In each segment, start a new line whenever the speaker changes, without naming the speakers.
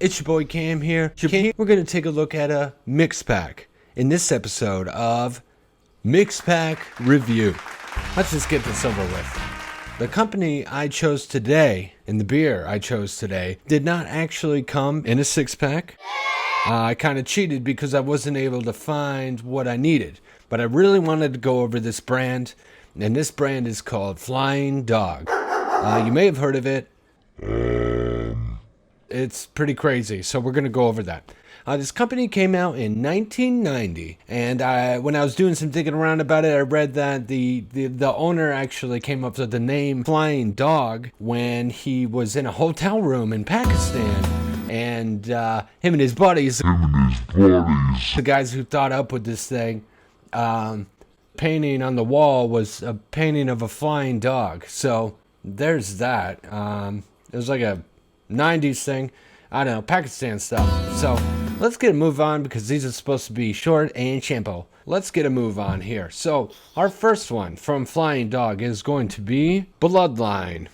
It's your boy Cam here. We're going to take a look at a mix pack in this episode of Mix Pack Review. Let's just get this over with. The company I chose today, and the beer I chose today, did not actually come in a six-pack. I kind of cheated because I wasn't able to find what I needed. But I really wanted to go over this brand, and this brand is called Flying Dog. You may have heard of it. It's pretty crazy, so we're going to go over that. This company came out in 1990, and when I was doing some digging around about it, I read that the owner actually came up with the name Flying Dog when he was in a hotel room in Pakistan, and him and his buddies, the guys who thought up with this thing, painting on the wall was a painting of a flying dog. So there's that. It was like a 90s thing. I don't know, Pakistan stuff. So let's get a move on because these are supposed to be short and simple. Let's get a move on here. So our first one from Flying Dog is going to be Bloodline.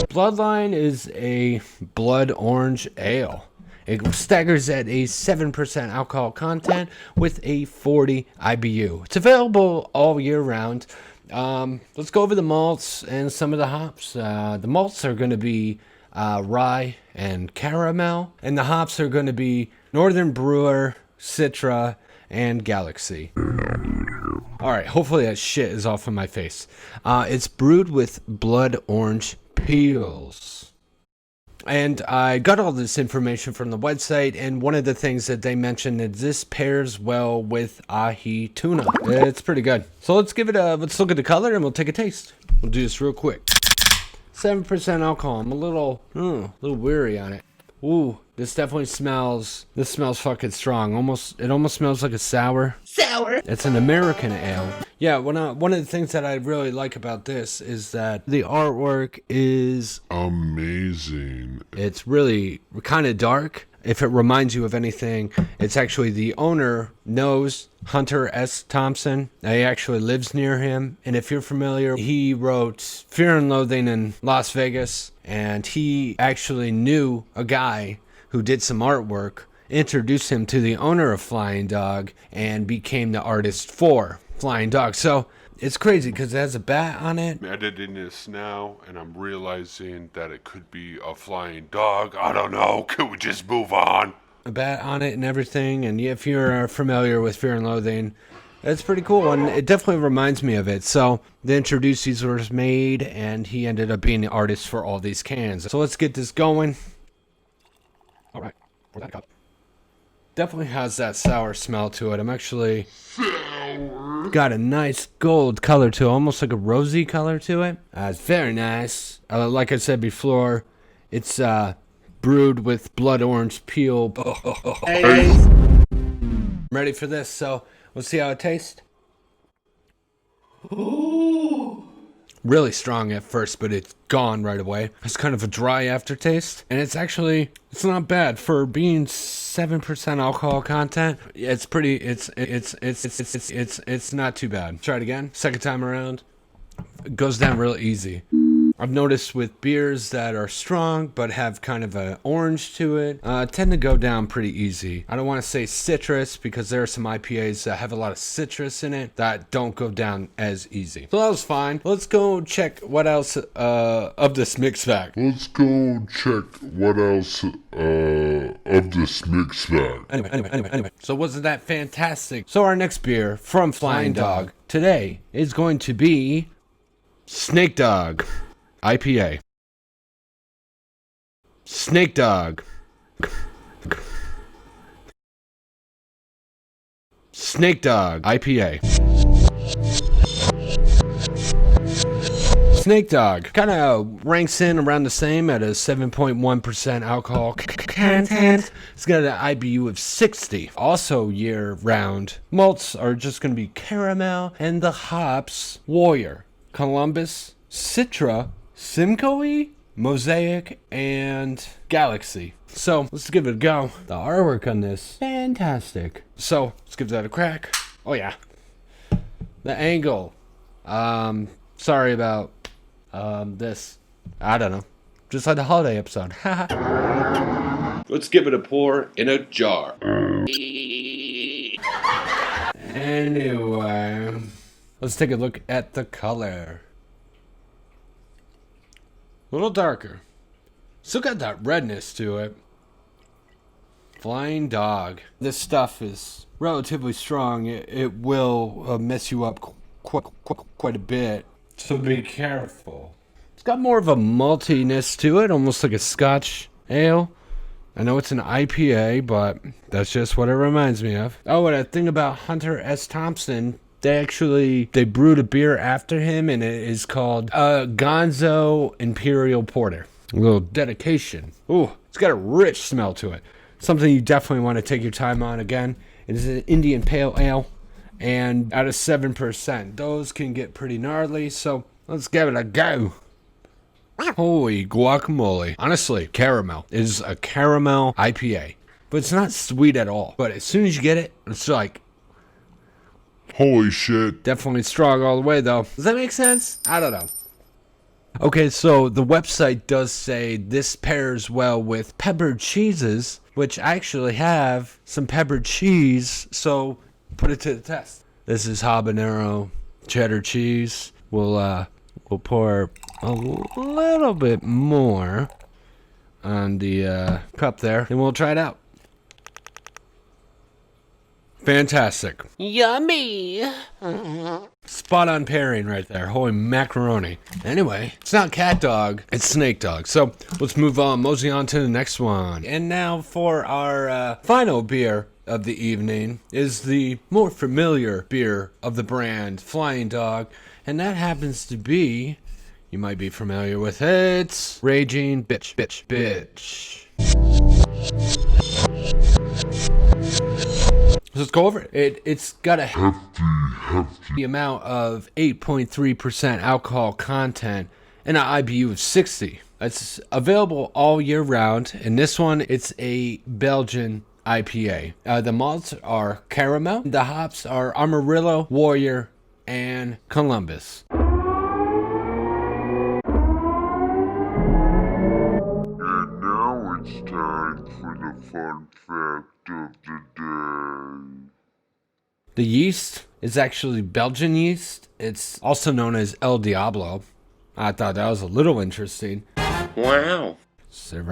Bloodline is a blood orange ale. It staggers at a 7% alcohol content with a 40 IBU. It's available all year round. Let's go over the malts and some of the hops. The malts are going to be rye and caramel, and the hops are going to be Northern Brewer, Citra, and Galaxy. Alright, hopefully that shit is off of my face. It's brewed with blood orange peels. And I got all this information from the website, and one of the things that they mentioned is this pairs well with ahi tuna. It's pretty good. So let's look at the color and we'll take a taste. We'll do this real quick. 7% alcohol. I'm a little weary on it. Ooh, this smells fucking strong. It almost smells like a sour. It's an American ale. Yeah, one of the things that I really like about this is that the artwork is
amazing.
It's really kind of dark. If it reminds you of anything, it's actually the owner knows Hunter S. Thompson. He actually lives near him. And if you're familiar, he wrote Fear and Loathing in Las Vegas. And he actually knew a guy who did some artwork, introduced him to the owner of Flying Dog, and became the artist for Flying Dog. So it's crazy because it has a bat on it.
I'm editing this now, and I'm realizing that it could be a flying dog. I don't know. Could we just move on?
A bat on it and everything. And if you're familiar with Fear and Loathing, it's pretty cool. And it definitely reminds me of it. So the Introducees was made, and he ended up being the artist for all these cans. So let's get this going. All right. Pour that cup. Definitely has that sour smell to it. I'm actually got a nice gold color to it, almost like a rosy color to it. It's very nice. Like I said before, it's brewed with blood orange peel. I'm ready for this, so we'll see how it tastes. Really strong at first, but it's gone right away. It's kind of a dry aftertaste, and it's not bad for being 7% alcohol content. It's not too bad. Try it again. Second time around, it goes down real easy. I've noticed with beers that are strong but have kind of an orange to it, tend to go down pretty easy. I don't want to say citrus because there are some IPAs that have a lot of citrus in it that don't go down as easy. So that was fine. Let's go check what else of this mix pack.
Anyway.
So wasn't that fantastic? So our next beer from Flying Dog today is going to be Snake Dog IPA. Snake Dog. Snake Dog IPA. Snake Dog kind of ranks in around the same at a 7.1% alcohol content. It's got an IBU of 60. Also year round. Malts are just going to be caramel, and the hops Warrior, Columbus, Citra, Simcoe, Mosaic, and Galaxy. So let's give it a go. The artwork on this, fantastic. So let's give that a crack. Oh yeah. The angle. Sorry about this. I don't know. just like the holiday episode.
Let's give it a pour in a jar.
Anyway, let's take a look at the color. A little darker. Still got that redness to it. Flying Dog. This stuff is relatively strong. It will mess you up quite a bit. So be careful. It's got more of a maltiness to it, almost like a Scotch ale. I know it's an IPA, but that's just what it reminds me of. Oh, and a thing about Hunter S. Thompson, they brewed a beer after him, and it is called Gonzo Imperial Porter. A little dedication. Ooh, it's got a rich smell to it. Something you definitely want to take your time on. Again, it is an Indian Pale Ale, and out of 7%. Those can get pretty gnarly, so let's give it a go. Holy guacamole. Honestly, caramel. It is a caramel IPA. But it's not sweet at all. But as soon as you get it, it's like,
Holy shit.
definitely strong all the way, though. Does that make sense? I don't know. Okay, so the website does say this pairs well with peppered cheeses, which I actually have some peppered cheese, so put it to the test. This is habanero cheddar cheese. We'll pour a little bit more on the cup there, and we'll try it out. Fantastic.
Yummy.
Spot on pairing right there. Holy macaroni. Anyway, it's not cat dog, it's snake dog. So let's move on, mosey on to the next one. And now for our final beer of the evening is the more familiar beer of the brand, Flying Dog. And that happens to be, you might be familiar with it, Raging Bitch. Let's go over it. It's got a hefty amount of 8.3% alcohol content and an IBU of 60. It's available all year round. And this one, it's a Belgian IPA. The malts are caramel. The hops are Amarillo, Warrior, and Columbus.
And now it's time for the fun fact of the day.
The yeast is actually Belgian yeast. It's also known as El Diablo. I thought that was a little interesting.
Wow.
So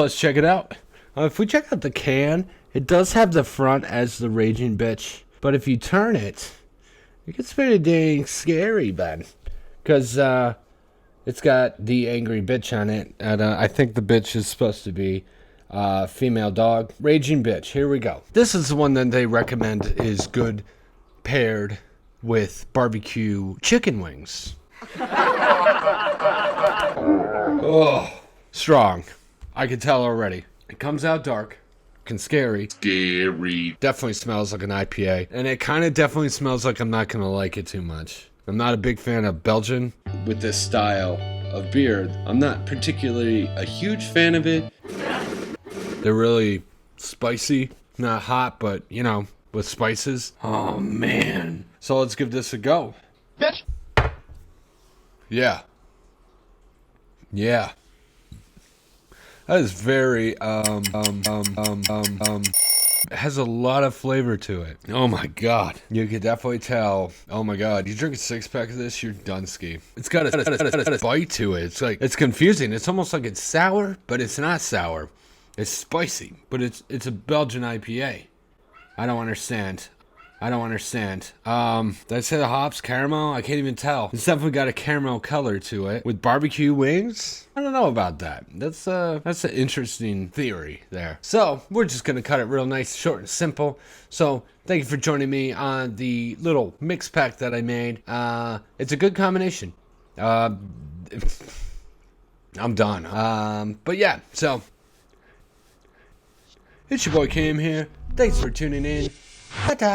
let's check it out. If we check out the can, it does have the front as the Raging Bitch. But if you turn it, it gets pretty dang scary, man. Because it's got the Angry Bitch on it. And I think the bitch is supposed to be female dog. Raging Bitch, here we go. This is the one that they recommend is good paired with barbecue chicken wings. Oh, strong. I can tell already. It comes out dark and scary.
Scary.
Definitely smells like an IPA. And it kind of definitely smells like I'm not going to like it too much. I'm not a big fan of Belgian with this style of beer. I'm not particularly a huge fan of it. They're really spicy. Not hot, but, you know, with spices. Oh, man. So let's give this a go.
Bitch.
Yeah. Yeah. That is very, it has a lot of flavor to it. Oh my god. You can definitely tell. Oh my god. You drink a 6-pack of this, you're done ski. It's got a bite to it. It's like, it's confusing. It's almost like it's sour, but it's not sour. It's spicy, but it's a Belgian IPA. I don't understand. Did I say the hops caramel? I can't even tell. It's definitely got a caramel color to it. With barbecue wings? I don't know about that. That's an interesting theory there. So, we're just going to cut it real nice, short and simple. So, thank you for joining me on the little mix pack that I made. It's a good combination. I'm done. But yeah, so it's your boy Cam here. Thanks for tuning in. Ta-da!